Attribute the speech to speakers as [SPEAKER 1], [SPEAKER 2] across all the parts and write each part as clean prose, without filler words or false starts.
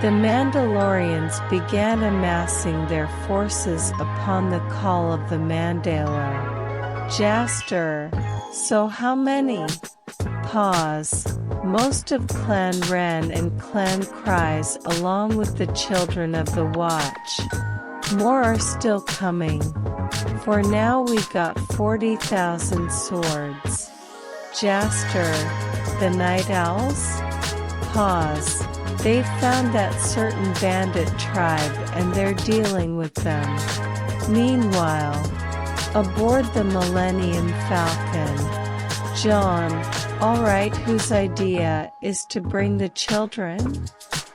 [SPEAKER 1] The Mandalorians began amassing their forces upon the call of the Mandalor. Jaster, so how many? Pause. Most of Clan Ren and Clan Cries along with the children of the Watch. More are still coming. For now we got 40,000 swords. Jaster, the Night Owls? Pause. They found that certain bandit tribe and they're dealing with them. Meanwhile, aboard the Millennium Falcon. Jaune, alright, whose idea is to bring the children?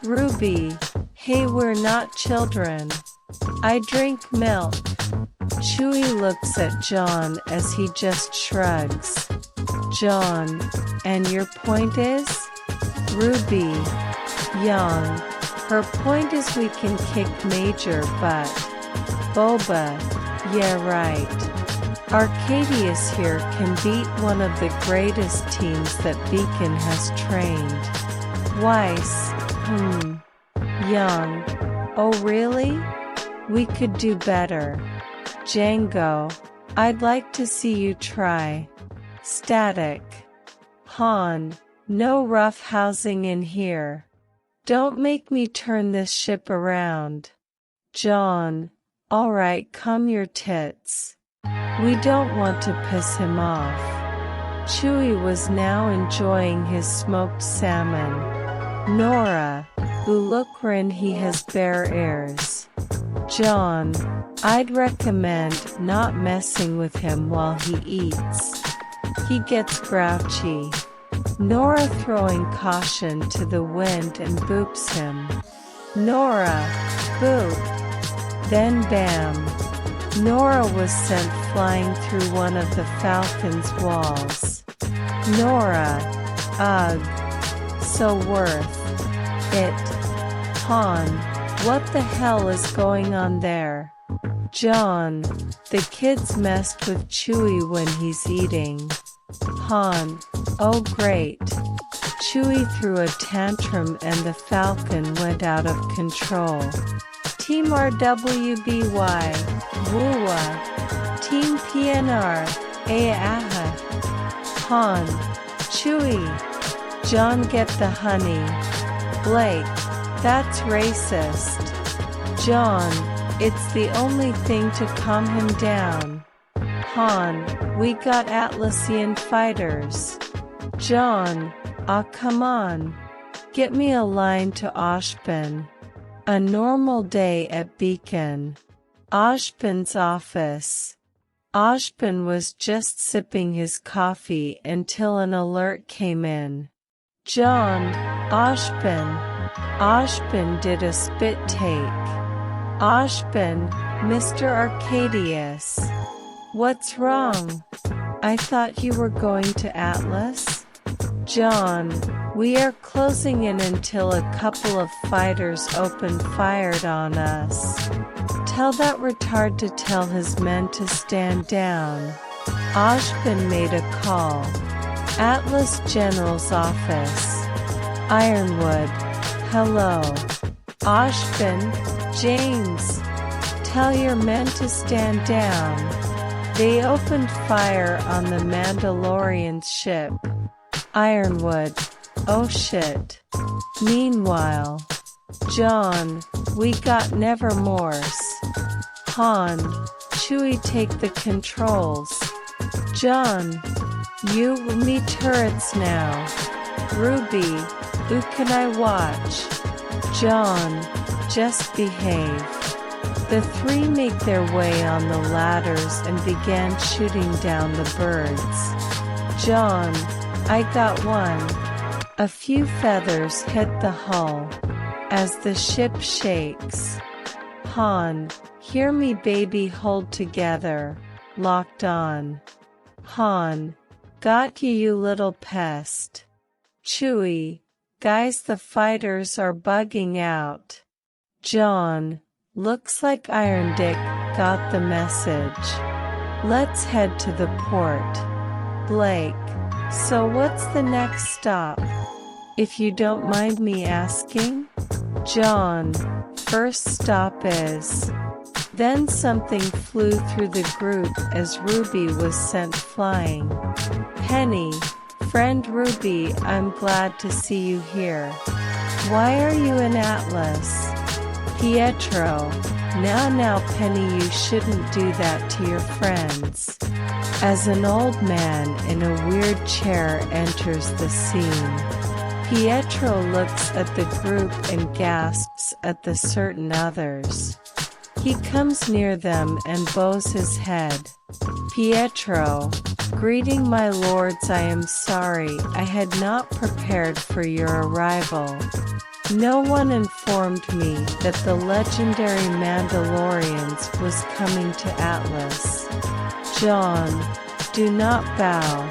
[SPEAKER 1] RWBY, hey, we're not children. I drink milk. Chewie looks at Jaune as he just shrugs. Jaune, and your point is? RWBY, young. Her point is we can kick Major butt. Boba, yeah right. Arcadius here can beat one of the greatest teams that Beacon has trained. Weiss, young. Oh really? We could do better. Django, I'd like to see you try. Static. Han, no rough housing in here. Don't make me turn this ship around. Jaune, alright, come your tits. We don't want to piss him off. Chewie was now enjoying his smoked salmon. Nora, ooh look Rin, he has bare ears. Jaune, I'd recommend not messing with him while he eats. He gets grouchy. Nora throwing caution to the wind and boops him. Nora, boop. Then bam. Nora was sent flying through one of the Falcon's walls. Nora, ugh. So worth it. Han, what the hell is going on there? Jaune, the kids messed with Chewie when he's eating. Han, oh great. Chewie threw a tantrum and the Falcon went out of control. Team RWBY, Woowa. Team PNR, Ayaha. Han, Chewie. Jaune, get the honey. Blake, that's racist. Jaune, it's the only thing to calm him down. Han, we got Atlassian fighters. Jaune, ah come on. Get me a line to Oshpin. A normal day at Beacon. Oshpin's office. Oshpin was just sipping his coffee until an alert came in. Jaune, Oshpin. Oshpin did a spit take. Oshpin, Mr. Arcadius. What's wrong? I thought you were going to Atlas? Jaune, we are closing in until a couple of fighters opened fire on us. Tell that retard to tell his men to stand down. Oshpin made a call. Atlas General's office. Ironwood. Hello. Oshpin, James. Tell your men to stand down. They opened fire on the Mandalorian ship. Ironwood. Oh shit. Meanwhile. Jaune, we got Nevermores. Han, Chewie, take the controls. Jaune, you, me turrets now. RWBY, who can I watch? Jaune, just behave. The three make their way on the ladders and began shooting down the birds. Jaune, I got one. A few feathers hit the hull. As the ship shakes. Han, hear me baby, hold together. Locked on. Han, got you, you little pest. Chewie, guys, the fighters are bugging out. Jaune, looks like Iron Dick got the message. Let's head to the port. Blake, so what's the next stop? If you don't mind me asking? Jaune, first stop is. Then something flew through the group as RWBY was sent flying. Penny, friend RWBY, I'm glad to see you here. Why are you in Atlas? Pietro, now Penny, you shouldn't do that to your friends. As an old man in a weird chair enters the scene. Pietro looks at the group and gasps at the certain others. He comes near them and bows his head. Pietro, greeting my lords, I am sorry, I had not prepared for your arrival. No one informed me that the legendary Mandalorians was coming to Atlas. Jaune, do not bow.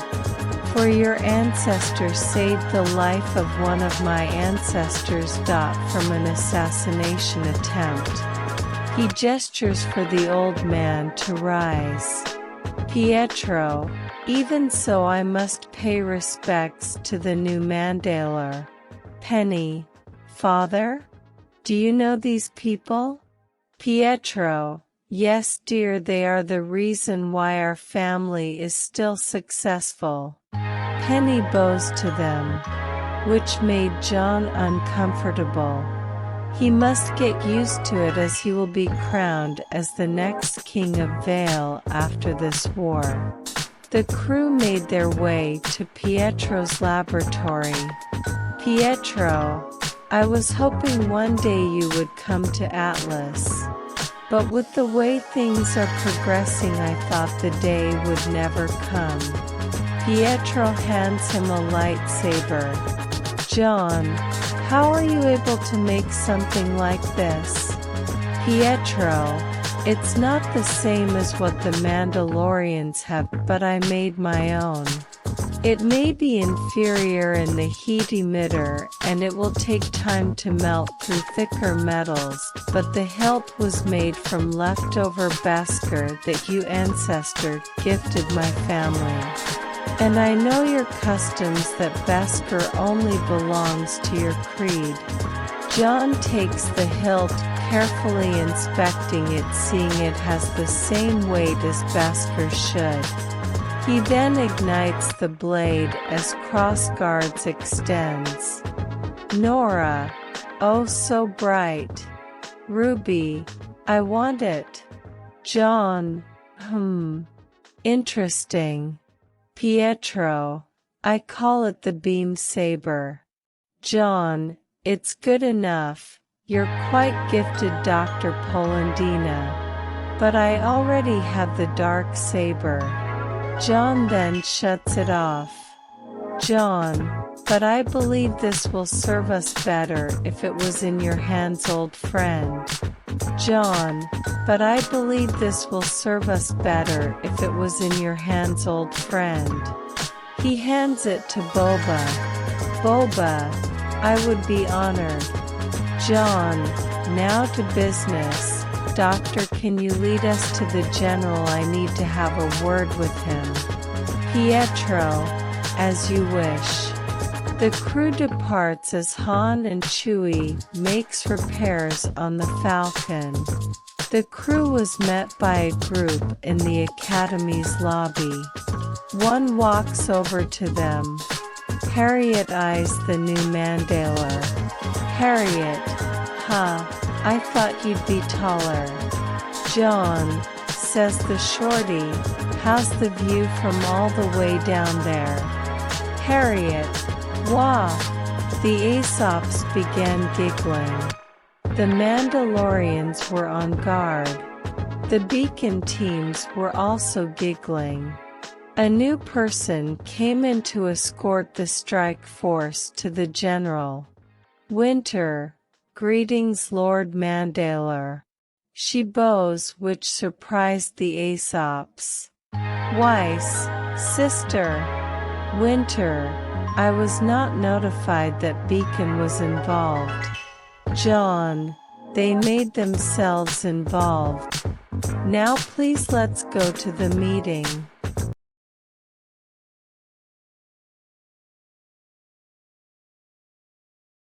[SPEAKER 1] For your ancestor saved the life of one of my ancestors. From an assassination attempt. He gestures for the old man to rise. Pietro, even so I must pay respects to the new Mandalor. Penny, father? Do you know these people? Pietro, yes dear, they are the reason why our family is still successful. Penny bows to them, which made Jaune uncomfortable. He must get used to it as he will be crowned as the next king of Vale after this war. The crew made their way to Pietro's laboratory. Pietro, I was hoping one day you would come to Atlas. But with the way things are progressing, I thought the day would never come. Pietro hands him a lightsaber. Jaune, how are you able to make something like this? Pietro, it's not the same as what the Mandalorians have, but I made my own. It may be inferior in the heat emitter and it will take time to melt through thicker metals, but the hilt was made from leftover Beskar that you ancestor gifted my family. And I know your customs that Beskar only belongs to your creed. Jaune takes the hilt, carefully inspecting it, seeing it has the same weight as Beskar should. He then ignites the blade as crossguards extends. Nora, oh so bright. RWBY, I want it. Jaune, interesting. Pietro, I call it the beam saber. Jaune, it's good enough, you're quite gifted Dr. Polendina. But I already have the dark saber. Jaune then shuts it off. Jaune, but I believe this will serve us better if it was in your hands, old friend. Jaune, but I believe this will serve us better if it was in your hands, old friend. He hands it to Boba. Boba, I would be honored. Jaune, now to business. Doctor, can you lead us to the general? I need to have a word with him. Pietro, as you wish. The crew departs as Han and Chewie makes repairs on the Falcon. The crew was met by a group in the Academy's lobby. One walks over to them. Harriet eyes the new Mandalor. Harriet, I thought you'd be taller. Jaune, says the shorty, how's the view from all the way down there? Harriet, wah! The Aesops began giggling. The Mandalorians were on guard. The beacon teams were also giggling. A new person came in to escort the strike force to the general. Winter, greetings Lord Mandalor. She bows, which surprised the Aesops. Weiss, sister. Winter, I was not notified that Beacon was involved. Jaune, they made themselves involved. Now please let's go to the meeting.